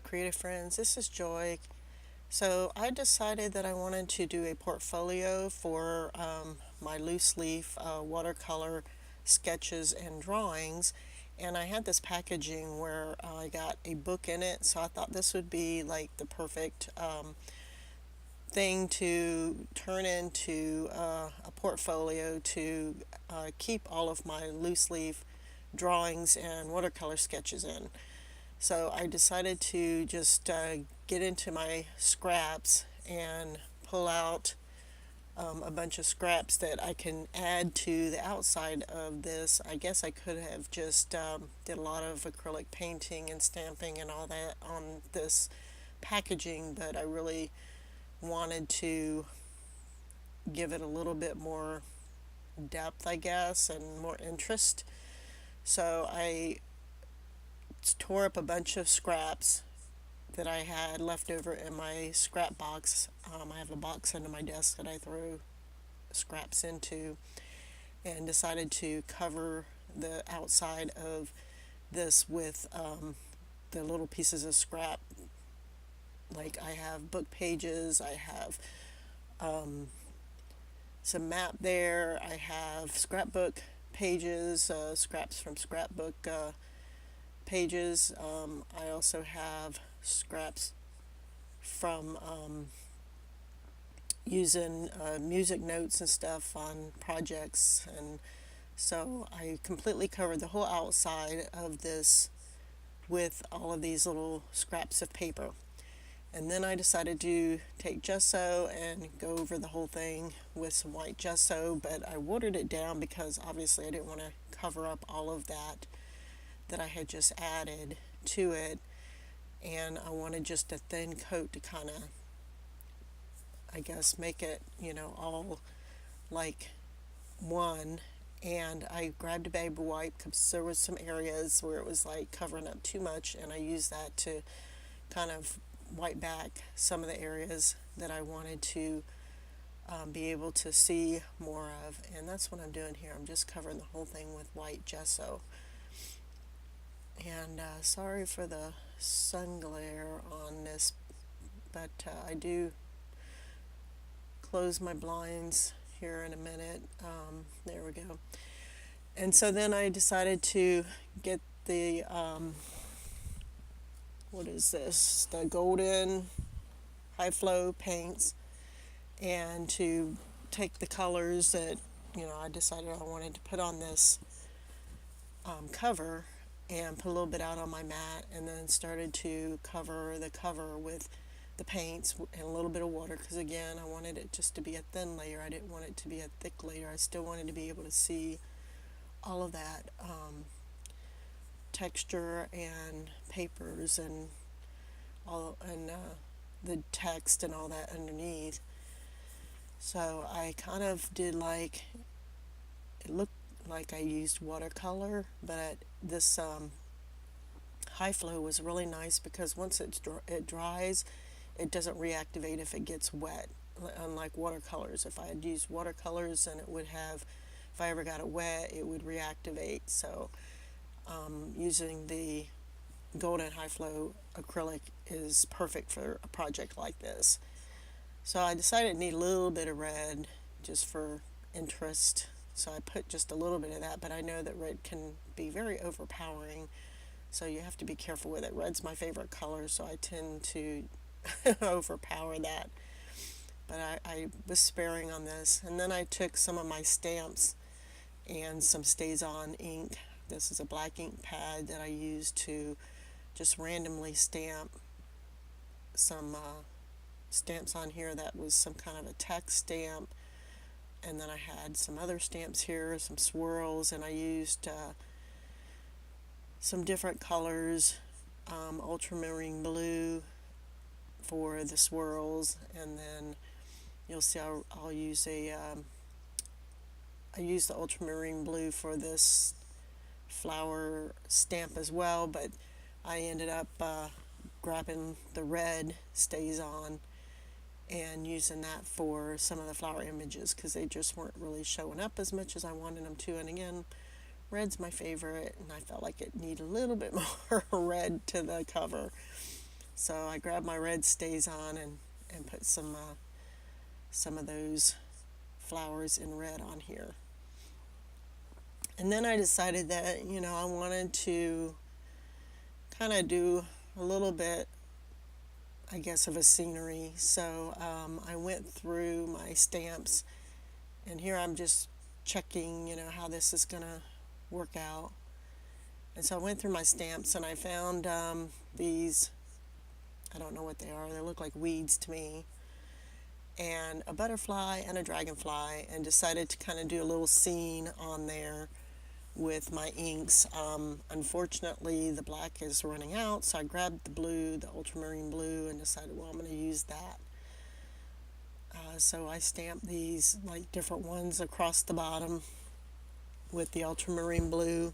creative friends. This is Joy. So I decided that I wanted to do a portfolio for my loose leaf watercolor sketches and drawings. And I had this packaging where I got a book in it, so I thought this would be like the perfect thing to turn into a portfolio to keep all of my loose leaf drawings and watercolor sketches in. So I decided to just get into my scraps and pull out a bunch of scraps that I can add to the outside of this. I guess I could have just did a lot of acrylic painting and stamping and all that on this packaging, but I really wanted to give it a little bit more depth, I guess, and more interest. So I tore up a bunch of scraps that I had left over in my scrap box. I have a box under my desk that I throw scraps into, and decided to cover the outside of this with the little pieces of scrap. Like I have book pages, I have some map there, I have scrapbook pages, scraps from scrapbook pages. I also have scraps from using music notes and stuff on projects, and so I completely covered the whole outside of this with all of these little scraps of paper. And then I decided to take gesso and go over the whole thing with some white gesso, but I watered it down because obviously I didn't want to cover up all of that I had just added to it, and I wanted just a thin coat to kind of, I guess, make it, all like one. And I grabbed a baby wipe because there was some areas where it was like covering up too much, and I used that to kind of wipe back some of the areas that I wanted to be able to see more of. And that's what I'm doing here. I'm just covering the whole thing with white gesso. And sorry for the sun glare on this, but I do close my blinds here in a minute. There we go. And so then I decided to get the, what is this? The golden high flow paints, and to take the colors that, I decided I wanted to put on this cover, and put a little bit out on my mat, and then started to cover the cover with the paints and a little bit of water, because again I wanted it just to be a thin layer. I didn't want it to be a thick layer. I still wanted to be able to see all of that texture and papers and all, and the text and all that underneath. So I kind of did like, it looked like I used watercolor, but this high flow was really nice because once it dries, it doesn't reactivate if it gets wet, unlike watercolors. If I had used watercolors, then it would have, if I ever got it wet, it would reactivate. So using the golden high flow acrylic is perfect for a project like this. So I decided to need a little bit of red just for interest. So I put just a little bit of that, but I know that red can be very overpowering, so you have to be careful with it. Red's my favorite color, so I tend to overpower that. But I was sparing on this. And then I took some of my stamps and some StazOn ink. This is a black ink pad that I used to just randomly stamp some stamps on here. That was some kind of a text stamp. And then I had some other stamps here, some swirls, and I used some different colors, ultramarine blue for the swirls, and then you'll see I'll use I use the ultramarine blue for this flower stamp as well, but I ended up grabbing the red StazOn and using that for some of the flower images because they just weren't really showing up as much as I wanted them to. And again, red's my favorite, and I felt like it needed a little bit more red to the cover. So I grabbed my red stays on and put some of those flowers in red on here. And then I decided that, I wanted to kind of do a little bit, I guess, of a scenery. So I went through my stamps, and here I'm just checking, how this is going to work out. And so I went through my stamps and I found these, I don't know what they are, they look like weeds to me, and a butterfly and a dragonfly, and decided to kind of do a little scene on there with my inks. Unfortunately, the black is running out, so I grabbed the blue, the ultramarine blue, and decided, well, I'm going to use that. So I stamped these like different ones across the bottom with the ultramarine blue,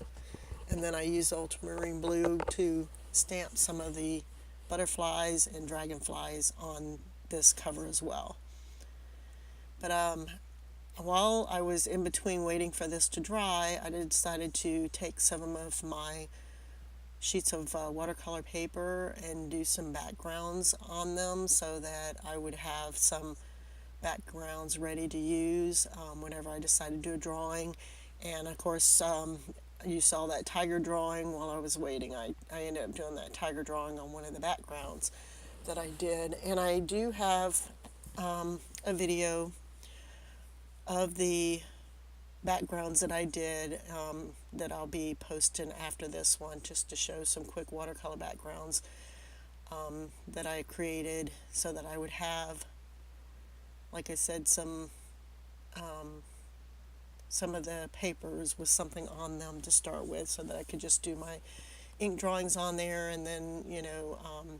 and then I used ultramarine blue to stamp some of the butterflies and dragonflies on this cover as well. But while I was in between waiting for this to dry, I decided to take some of my sheets of watercolor paper and do some backgrounds on them so that I would have some backgrounds ready to use whenever I decided to do a drawing. And of course, you saw that tiger drawing while I was waiting. I ended up doing that tiger drawing on one of the backgrounds that I did. And I do have a video of the backgrounds that I did that I'll be posting after this one, just to show some quick watercolor backgrounds that I created so that I would have, like I said, some of the papers with something on them to start with, so that I could just do my ink drawings on there, and then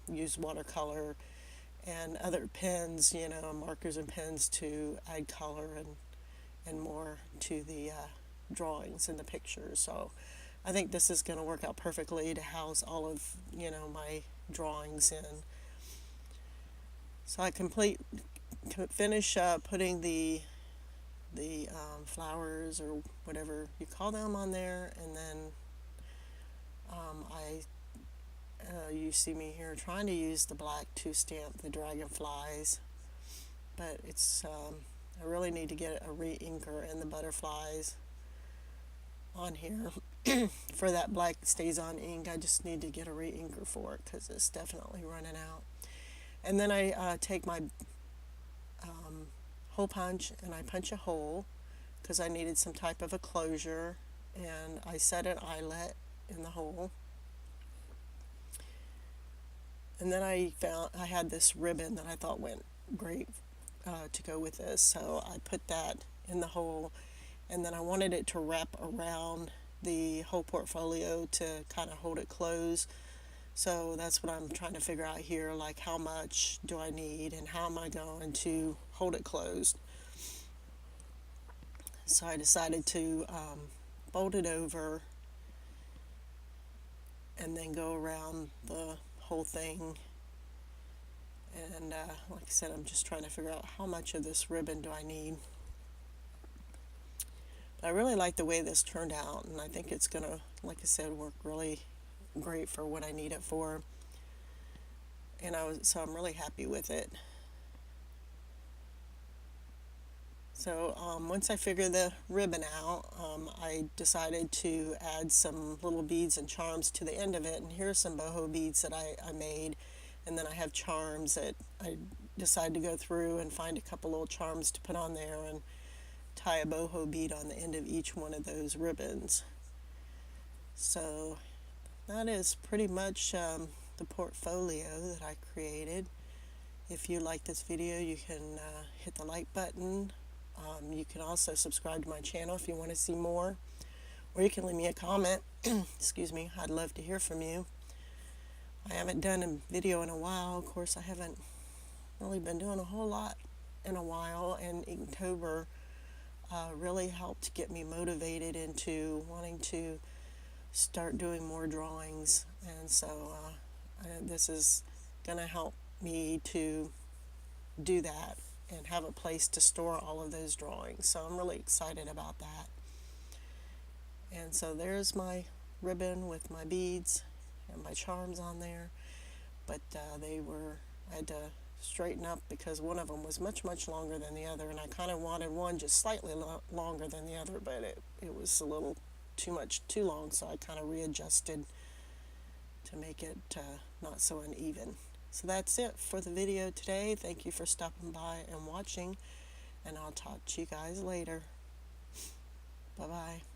use watercolor and other pens, markers and pens to add color and more to the drawings and the pictures. So I think this is going to work out perfectly to house all of my drawings in. So I finish putting the flowers or whatever you call them on there, and then you see me here trying to use the black to stamp the dragonflies, but it's I really need to get a re-inker in the butterflies on here. For that black stays on ink, I just need to get a re-inker for it because it's definitely running out. And then I take my hole punch and I punch a hole because I needed some type of a closure, and I set an eyelet in the hole. And then I had this ribbon that I thought went great to go with this, so I put that in the hole, and then I wanted it to wrap around the whole portfolio to kind of hold it closed. So that's what I'm trying to figure out here, like how much do I need and how am I going to hold it closed. So I decided to fold it over and then go around the whole thing. And like I said, I'm just trying to figure out how much of this ribbon do I need. But I really like the way this turned out, and I think it's going to, like I said, work really great for what I need it for. And so I'm really happy with it. So once I figured the ribbon out, I decided to add some little beads and charms to the end of it. And here's some boho beads that I made. And then I have charms that I decided to go through and find a couple little charms to put on there and tie a boho bead on the end of each one of those ribbons. So that is pretty much the portfolio that I created. If you like this video, you can hit the like button. You can also subscribe to my channel if you want to see more, or you can leave me a comment. Excuse me, I'd love to hear from you. I haven't done a video in a while. Of course, I haven't really been doing a whole lot in a while, and Inktober really helped get me motivated into wanting to start doing more drawings, and so this is going to help me to do that and have a place to store all of those drawings. So I'm really excited about that. And so there's my ribbon with my beads and my charms on there. but I had to straighten up because one of them was much longer than the other, and I kind of wanted one just slightly longer than the other, but it was a little too long, so I kind of readjusted to make it not so uneven. So that's it for the video today. Thank you for stopping by and watching, and I'll talk to you guys later. Bye bye.